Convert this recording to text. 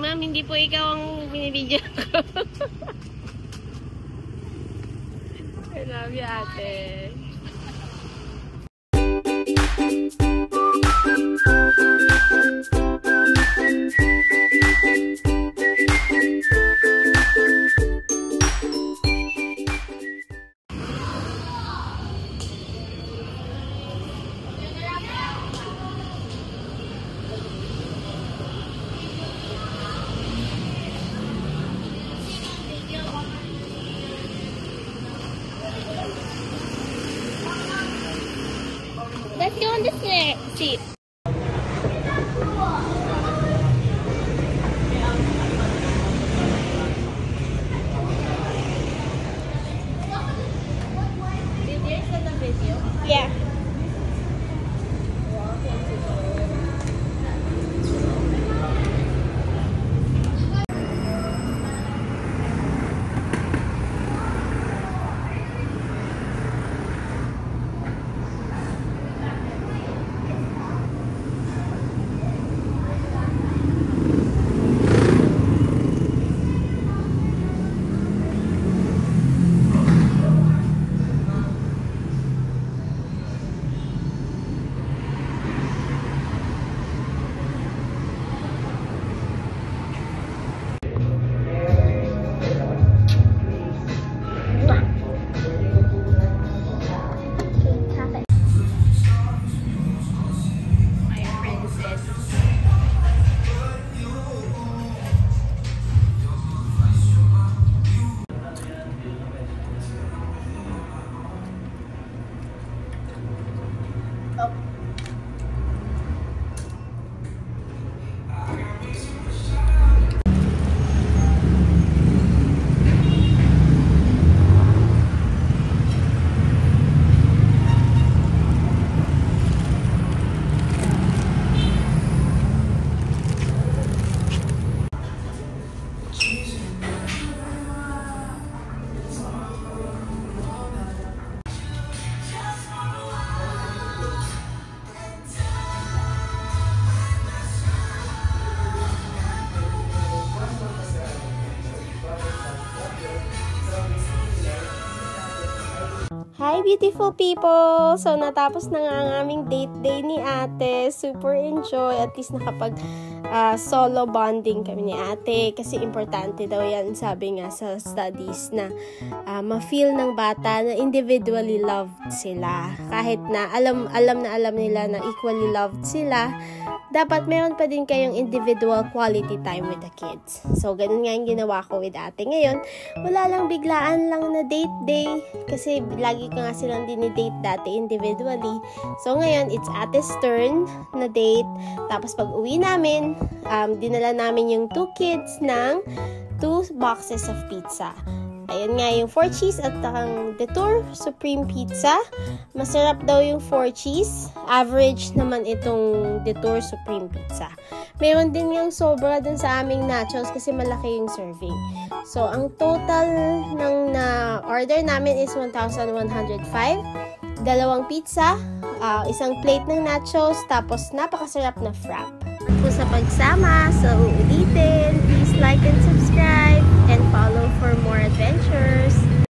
Ma'am, hindi po ikaw ang binibidyo ko. I love you, ate. Let's go on this seat. Did you send the video? Yeah. Hi beautiful people! So natapos na nga ang aming date day ni ate. Super enjoy. At least nakapag solo bonding kami ni ate. Kasi importante daw yan, sabi nga sa studies, na ma-feel ng bata na individually loved sila. Kahit na alam nila na equally loved sila, dapat meron pa din kayong individual quality time with the kids. So, ganun nga yung ginawa ko with ate. Ngayon, wala lang, biglaan lang na date day. Kasi lagi ko nga silang dinidate dati individually. So, ngayon, it's ate's turn na date. Tapos, pag uwi namin, dinala namin yung 2 kids ng 2 boxes of pizza. Ayan nga yung 4 cheese at ang Detour Supreme Pizza. Masarap daw yung 4 cheese. Average naman itong Detour Supreme Pizza. Meron din yung sobra dun sa aming nachos kasi malaki yung serving. So, ang total ng na-order namin is 1,105. 2 pizza, isang plate ng nachos, tapos napakasarap na frap. Po sa pagsama, so ulitin, please like and subscribe and follow for more adventures.